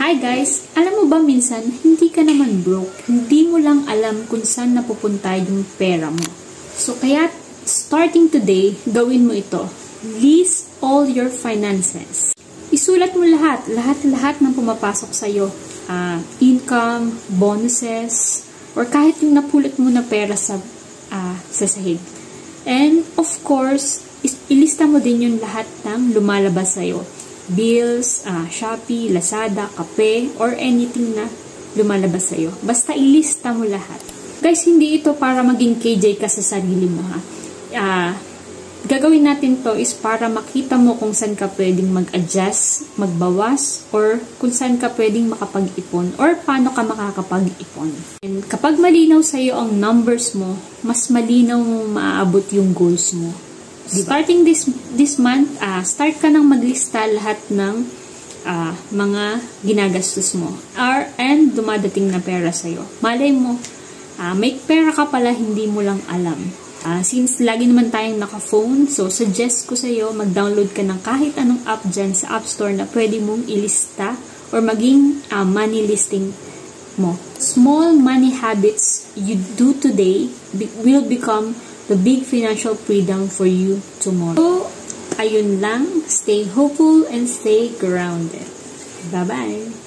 Hi guys! Alam mo ba minsan, hindi ka naman broke. Hindi mo lang alam kung saan napupunta yung pera mo. So kaya, starting today, gawin mo ito. List all your finances. Isulat mo lahat ng pumapasok sa'yo. Income, bonuses, or kahit yung napulot mo na pera sa sahig. And of course, ilista mo din yung lahat ng lumalabas sa'yo. Bills, Shopee, Lazada, kape, or anything na lumalabas sa'yo. Basta ilista mo lahat. Guys, hindi ito para maging KJ ka sa sarili mo, ha. Gagawin natin to is para makita mo kung saan ka pwedeng mag-adjust, magbawas, or kung saan ka pwedeng makapag-ipon, or paano ka makakapag-ipon. And kapag malinaw sa'yo ang numbers mo, mas malinaw mo maaabot yung goals mo. Starting this month, start ka nang maglista lahat ng mga ginagastos mo. And dumadating na pera sa'yo. Malay mo, may pera ka pala hindi mo lang alam. Since lagi naman tayong naka-phone, so suggest ko sa'yo, mag-download ka ng kahit anong app dyan sa App Store na pwede mong ilista or maging money listing mo. Small money habits you do today will become the big financial freedom for you tomorrow. So, ayun lang. Stay hopeful and stay grounded. Bye-bye!